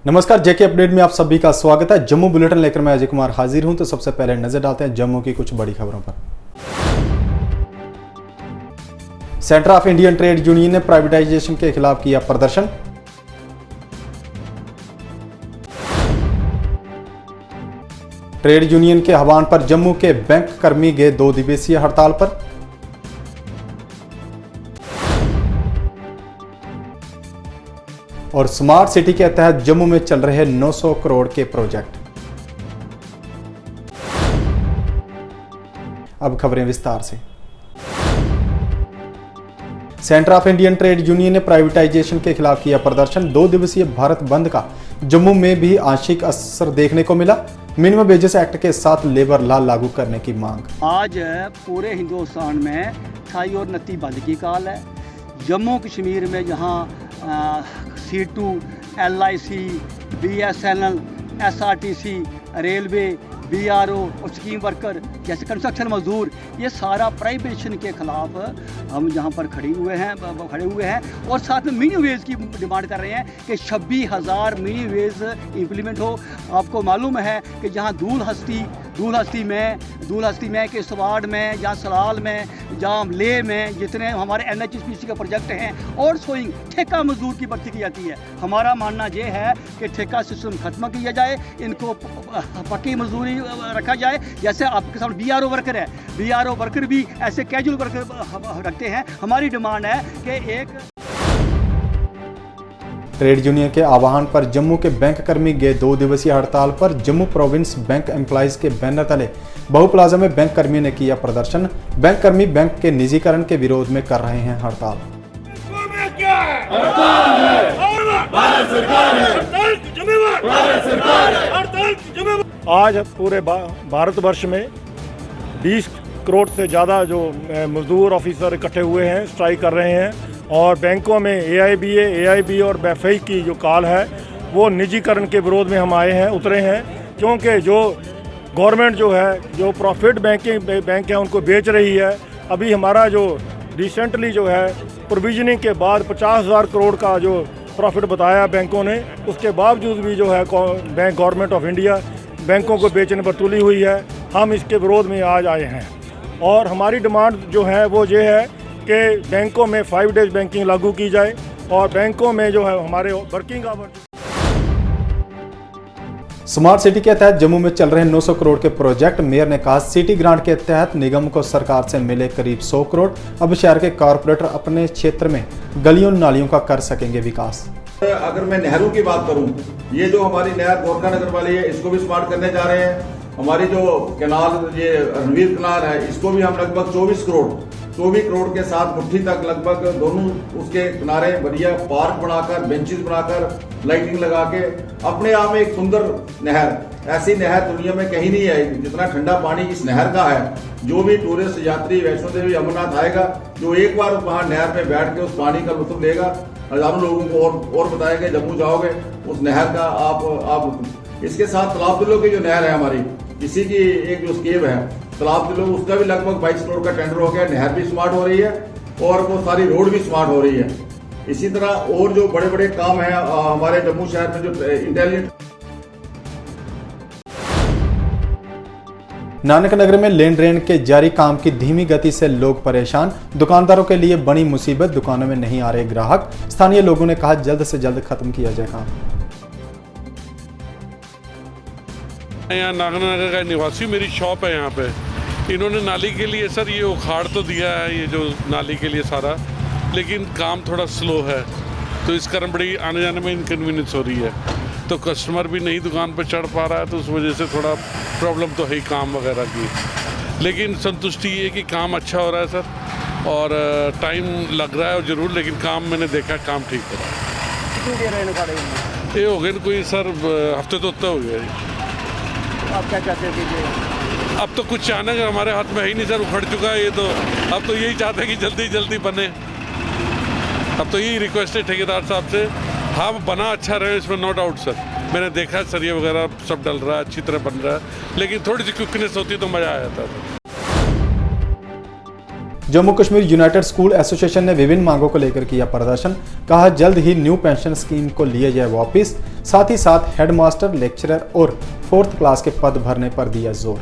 नमस्कार, जेके अपडेट में आप सभी का स्वागत है। जम्मू बुलेटिन लेकर मैं अजय कुमार हाजिर हूं। तो सबसे पहले नजर डालते हैं जम्मू की कुछ बड़ी खबरों पर। Centre of Indian trade union ने प्राइवेटाइजेशन के खिलाफ किया प्रदर्शन। ट्रेड यूनियन के आह्वान पर जम्मू के बैंक कर्मी गए 2 दिवसीय हड़ताल पर। और स्मार्ट सिटी के तहत जम्मू में चल रहे 900 करोड़ के प्रोजेक्ट। अब खबरें विस्तार से। Centre of Indian trade union ने प्राइवेटाइजेशन के खिलाफ किया प्रदर्शन। 2 दिवसीय भारत बंद का जम्मू में भी आंशिक असर देखने को मिला। मिनिमम वेजेस एक्ट के साथ लेबर लॉ लागू करने की मांग। आज पूरे हिंदुस्तान में 28 और 29 बंद की काल है। जम्मू कश्मीर में जहां C2, LIC, BSNL, SRTC, railway, BRO और स्कीम वर्कर जैसे कंस्ट्रक्शन मजदूर, ये सारा प्राइवेटाइजेशन के खिलाफ हम यहाँ पर खड़े हुए हैं और साथ में मिनिमम वेज की डिमांड कर रहे हैं कि 26,000 मिनिमम वेज इम्प्लीमेंट हो। आपको मालूम है कि जहाँ दूलहस्ती में किश्तवाड़ में, जहाँ सलाल में, जहाँ लेह में जितने हमारे NHPC के प्रोजेक्ट हैं और सोइंग ठेका मजदूर की भर्ती की जाती है। हमारा मानना ये है कि ठेका सिस्टम खत्म किया जाए, इनको पक्की मजदूरी रखा जाए। जैसे आपके सामने BRO वर्कर है, BRO वर्कर भी ऐसे कैजुअल वर्कर रखते हैं। हमारी डिमांड है कि एक ट्रेड यूनियन के आह्वान पर जम्मू के बैंक कर्मी गए 2 दिवसीय हड़ताल पर। जम्मू प्रोविंस बैंक एम्प्लॉइज के बैनर तले बहु प्लाजा में बैंक कर्मियों ने किया प्रदर्शन। बैंक कर्मी बैंक के निजीकरण के विरोध में कर रहे हैं हड़ताल। आज पूरे भारतवर्ष में 20 करोड़ से ज़्यादा जो मजदूर ऑफिसर इकट्ठे हुए हैं, स्ट्राइक कर रहे हैं। और बैंकों में AIB और BFI की जो कॉल है वो निजीकरण के विरोध में हम आए हैं, उतरे हैं। क्योंकि जो गवर्नमेंट जो है, जो प्रॉफिट बैंक है उनको बेच रही है। अभी हमारा जो रिसेंटली जो है प्रोविजनिंग के बाद 50,000 करोड़ का जो प्रॉफिट बताया बैंकों ने, उसके बावजूद भी जो है बैंक गवर्नमेंट ऑफ इंडिया बैंकों को बेचने पर तुली हुई है। हम इसके विरोध में आज आए हैं और हमारी डिमांड जो है वो ये है कि बैंकों में 5 डेज बैंकिंग लागू की जाए और बैंकों में जो है हमारे वर्किंग आवर्स। स्मार्ट सिटी के तहत जम्मू में चल रहे 900 करोड़ के प्रोजेक्ट। मेयर ने कहा सिटी ग्रांट के तहत निगम को सरकार से मिले करीब 100 करोड़। अब शहर के कारपोरेटर अपने क्षेत्र में गलियों नालियों का कर सकेंगे विकास। अगर मैं नहरों की बात करूं, ये जो हमारी नहर गोरखा नगर वाली है, इसको भी स्मार्ट करने जा रहे हैं। हमारी जो कैनाल, ये रणवीर कैनाल है, इसको भी हम लगभग 24 करोड़ के साथ मुट्ठी तक लगभग दोनों उसके किनारे बढ़िया पार्क बनाकर, बेंचेस बनाकर, लाइटिंग लगा के अपने आप में एक सुंदर नहर, ऐसी नहर दुनिया में कहीं नहीं है जितना ठंडा पानी इस नहर का है। जो भी टूरिस्ट यात्री वैष्णो देवी अमरनाथ आएगा, जो एक बार वहां नहर में बैठ के उस पानी का लुत्फ लेगा, हजारों लोगों को और बताएगा जम्मू जाओगे उस नहर का आप इसके साथ तालाब दिलों की जो नहर है हमारी, इसी की एक जो स्कीम है तालाब दिलों, उसका भी लगभग 22 करोड़ का टेंडर हो गया। नहर भी स्मार्ट हो रही है और वो सारी रोड भी स्मार्ट हो रही है। इसी तरह और जो बड़े बड़े काम हैं हमारे जम्मू शहर में, जो इंटेलिजेंट। नानक नगर में लेन ड्रेन के जारी काम की धीमी गति से लोग परेशान। दुकानदारों के लिए बड़ी मुसीबत, दुकानों में नहीं आ रहे ग्राहक। स्थानीय लोगों ने कहा जल्द से जल्द खत्म किया जाए काम। यहाँ नागन नगर का निवासी, मेरी शॉप है यहाँ पे। इन्होंने नाली के लिए सर ये उखाड़ तो दिया है, ये जो नाली के लिए सारा, लेकिन काम थोड़ा स्लो है, तो इस कारण बड़ी आने जाने में इनकन्वीनियंस हो रही है। तो कस्टमर भी नहीं दुकान पर चढ़ पा रहा है, तो उस वजह से थोड़ा प्रॉब्लम तो है ही काम वगैरह की। लेकिन संतुष्टि ये कि काम अच्छा हो रहा है सर, और टाइम लग रहा है और ज़रूर, लेकिन काम मैंने देखा काम ठीक हो रहा है। कितनी देर रहने पड़ेगी? ये हो गए कोई सर हफ्ते तो उत्तर हो गया। आप क्या चाहते हैं? अब तो कुछ चाहना कि हमारे हाथ में है ही नहीं सर, उखड़ चुका है ये तो। अब तो यही चाहते हैं कि जल्दी जल्दी बने। अब तो यही रिक्वेस्ट है ठेकेदार साहब से। हाँ, बना अच्छा रहे, इसमें नो डाउट सर। मैंने देखा है सरिया वगैरह सब डल रहा है, अच्छी तरह बन रहा है, लेकिन थोड़ी सी क्विकनेस होती तो मज़ा आ जाता है। Jammu Kashmir United school association ने विभिन्न मांगों को लेकर किया प्रदर्शन। कहा जल्द ही न्यू पेंशन स्कीम को लिया जाए वापस। साथ ही साथ हेडमास्टर, लेक्चरर और 4th क्लास के पद भरने पर दिया जोर।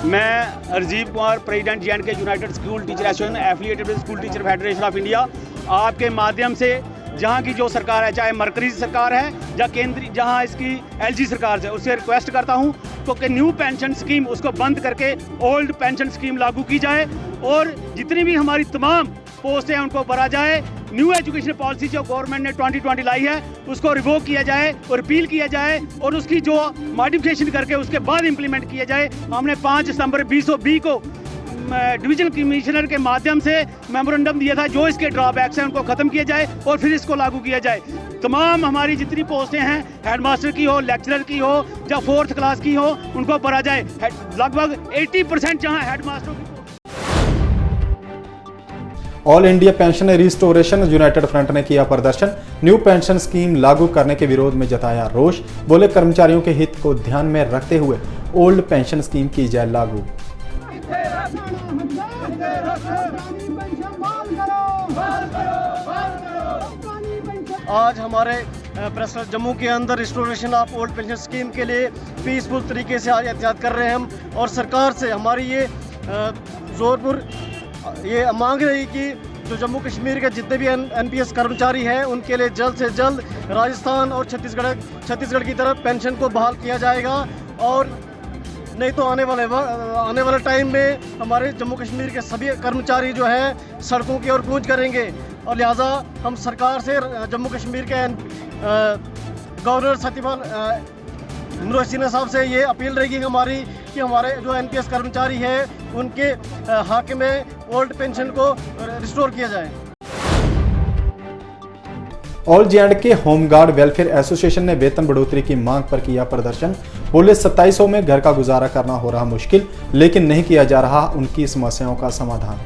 मैं Rajeev Kumar, president J&K united school teacher association, affiliated with school teacher federation of India, आपके माध्यम से जहाँ की जो सरकार है, चाहे मरकजी सरकार है या केंद्रीय, जहाँ इसकी LG सरकार है, उससे रिक्वेस्ट करता हूँ तो कि न्यू पेंशन स्कीम उसको बंद करके ओल्ड पेंशन स्कीम लागू की जाए और जितनी भी हमारी तमाम पोस्ट हैं उनको भरा जाए। न्यू एजुकेशन पॉलिसी जो गवर्नमेंट ने 2020 लाई है उसको रिवोक किया जाए और रिपील किया जाए और उसकी जो मॉडिफिकेशन करके उसके बाद इम्प्लीमेंट किया जाए। हमने 5 दिसंबर 2020 को डिवीजन कमिश्नर के माध्यम से मेमोरेंडम दिया था, जो इसके ड्रॉबैक्स हैं उनको ख़त्म किया जाए और फिर इसको लागू किया जाए। तमाम हमारी जितनी पोस्टें हैं, हेडमास्टर की हो, लेक्चरर की हो या 4th क्लास की हो, उनको भरा जाए। लगभग 80% जहाँ हेडमास्टर की। All India pension restoration United front ने किया प्रदर्शन। न्यू पेंशन स्कीम लागू करने के विरोध में जताया रोष। बोले कर्मचारियों के हित को ध्यान में रखते हुए ओल्ड पेंशन स्कीम की जाए लागू। आज हमारे प्रेसिडेंट जम्मू के अंदर restoration of old pension scheme के लिए पीसफुल तरीके से आज एहतियात कर रहे हैं हम, और सरकार से हमारी ये जोरपुर ये मांग रही कि जो जम्मू कश्मीर के जितने भी NPS कर्मचारी हैं उनके लिए जल्द से जल्द राजस्थान और छत्तीसगढ़ की तरफ पेंशन को बहाल किया जाएगा, और नहीं तो आने वाले टाइम में हमारे जम्मू कश्मीर के सभी कर्मचारी जो हैं सड़कों की ओर कूच करेंगे। और लिहाजा हम सरकार से जम्मू कश्मीर के गवर्नर सत्यपाल मनोज सिन्हा साहब से ये अपील रहेगी हमारी कि हमारे जो NPS कर्मचारी हैं उनके हक में ओल्ड पेंशन को रिस्टोर किया जाए। All J&K home guard welfare association ने वेतन बढ़ोतरी की मांग पर किया प्रदर्शन। बोले 2700 में घर का गुजारा करना हो रहा मुश्किल, लेकिन नहीं किया जा रहा उनकी समस्याओं का समाधान।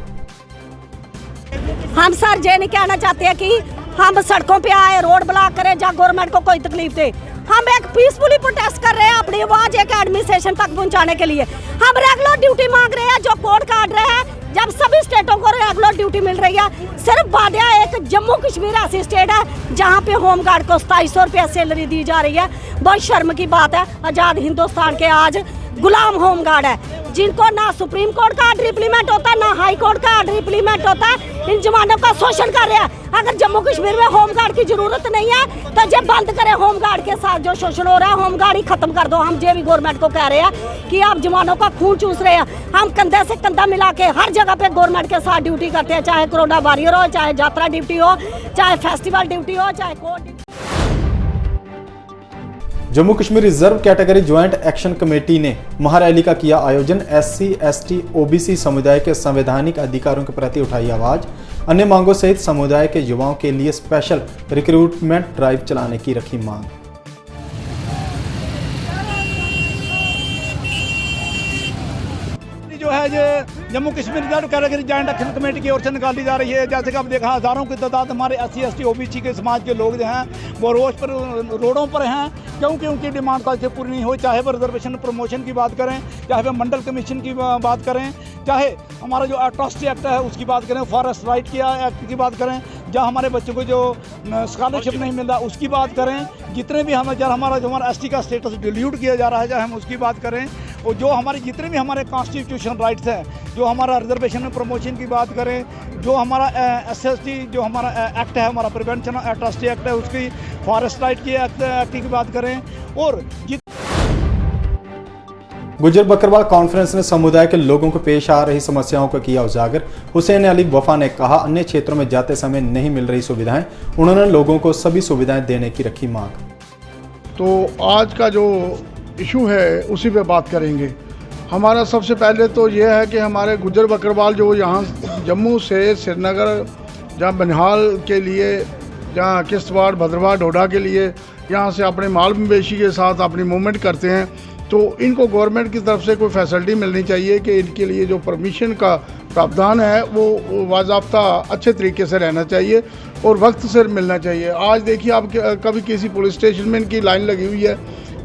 हम सर ये नहीं कहना चाहते हैं कि हम सड़कों पे आए, रोड ब्लॉक करें या गवर्नमेंट को कोई तकलीफ दे। हम एक पीसफुली प्रोटेस्ट कर रहे हैं अपनी आवाज एक एडमिनिस्ट्रेशन तक पहुंचाने के लिए। हम रेगुलर ड्यूटी मांग रहे हैं, जो कोर्ट काट रहे हैं। जब सभी स्टेटों को रेगुलर ड्यूटी मिल रही है, सिर्फ बाधिया एक जम्मू कश्मीर ऐसी स्टेट है जहाँ पे होमगार्ड को 2700 रुपया सैलरी दी जा रही है। बहुत शर्म की बात है। आज़ाद हिंदुस्तान के आज गुलाम होमगार्ड है, जिनको ना सुप्रीम कोर्ट का ऑर्डर इंप्लीमेंट होता है, ना हाई कोर्ट का ऑर्डर इंप्लीमेंट होता है। इन जवानों का शोषण कर रहे हैं। अगर जम्मू कश्मीर में होमगार्ड की जरूरत नहीं है तो जब बंद करें होमगार्ड के साथ जो शोषण हो रहा है, होमगार्ड ही खत्म कर दो। हम ये भी गवर्नमेंट को कह रहे हैं कि आप जवानों का खून चूस रहे हैं। हम कंधे से कंधा मिला के हर जगह पे गवर्नमेंट के साथ ड्यूटी करते हैं, चाहे कोरोना वॉरियर हो, चाहे यात्रा ड्यूटी हो, चाहे फेस्टिवल ड्यूटी हो, चाहे court duty. Jammu Kashmir reserve category joint action committee ने महारैली का किया आयोजन। SC, ST, OBC समुदाय के संवैधानिक अधिकारों के प्रति उठाई आवाज। अन्य मांगों सहित समुदाय के युवाओं के लिए स्पेशल रिक्रूटमेंट ड्राइव चलाने की रखी मांग। जो है ये Jammu Kashmir reserve category joint action committee की ओर से निकाली जा रही है। जैसे कि आप देखा, हज़ारों की तादाद हमारे SC, ST, OBC के समाज के लोग जो हैं वो रोडों पर हैं, क्योंकि उनकी डिमांड कल से पूरी नहीं हो। चाहे वो रिजर्वेशन प्रमोशन की बात करें, चाहे वो मंडल कमीशन की बात करें, चाहे हमारा जो एट्रॉसिटी एक्ट है उसकी बात करें, फॉरेस्ट राइट की एक्ट की बात करें, जहाँ हमारे बच्चों को जो स्कॉलरशिप नहीं मिल रहा उसकी बात करें, जितने भी हमें हमारा ST का स्टेटस डिल्यूट किया जा रहा है, चाहे हम उसकी बात करें, और जो हमारे जितने भी हमारे कॉन्स्टिट्यूशन राइट्स हैं, जो हमारा रिजर्वेशन में प्रमोशन की बात करें, जो हमारा SST जो हमारा एक्ट है, हमारा प्रिवेंशन एट्रॉसिटी एक्ट है, उसकी फॉरेस्ट राइट की एक्ट की बात करें, और गुज्जर बकरवाल कॉन्फ्रेंस ने समुदाय के लोगों को पेश आ रही समस्याओं को किया उजागर। हुसैन अली वफा ने कहा, अन्य क्षेत्रों में जाते समय नहीं मिल रही सुविधाएं, उन्होंने लोगों को सभी सुविधाएं देने की रखी मांग। तो आज का जो इशू है उसी पे बात करेंगे। हमारा सबसे पहले तो ये है कि हमारे गुज्जर बकरवाल जो यहाँ जम्मू से श्रीनगर, जहाँ बनिहाल के लिए, जहाँ किश्तवाड़, भद्रवाह, डोडा के लिए यहाँ से अपने माल मवेशी के साथ अपनी मूवमेंट करते हैं, तो इनको गवर्नमेंट की तरफ से कोई फैसिलिटी मिलनी चाहिए कि इनके लिए जो परमिशन का प्रावधान है वो बाज़ाब्ता अच्छे तरीके से रहना चाहिए और वक्त से मिलना चाहिए। आज देखिए आप, कभी किसी पुलिस स्टेशन में इनकी लाइन लगी हुई है,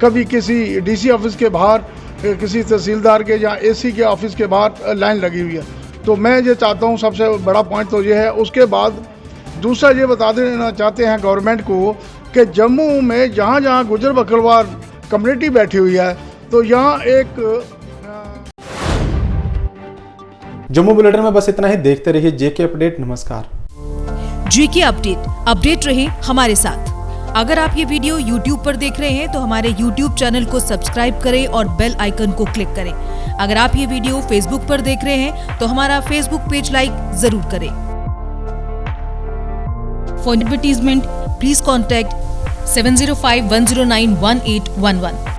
कभी किसी DC ऑफिस के बाहर किसी तहसीलदार के या एसी के ऑफिस के बाहर लाइन लगी हुई है। तो मैं ये चाहता हूँ, सबसे बड़ा पॉइंट तो ये है। उसके बाद दूसरा ये बता देना चाहते हैं गवर्नमेंट को कि जम्मू में जहाँ जहाँ गुजर बकरवाल कम्युनिटी बैठी हुई है, तो यहाँ एक जम्मू बुलेटिन में बस इतना ही। देखते रहिए जेके अपडेट। नमस्कार। जेके अपडेट रहे हमारे साथ। अगर आप ये वीडियो YouTube पर देख रहे हैं तो हमारे YouTube चैनल को सब्सक्राइब करें और बेल आइकन को क्लिक करें। अगर आप ये वीडियो Facebook पर देख रहे हैं तो हमारा Facebook पेज लाइक जरूर करें। For advertisement please contact 7051091811।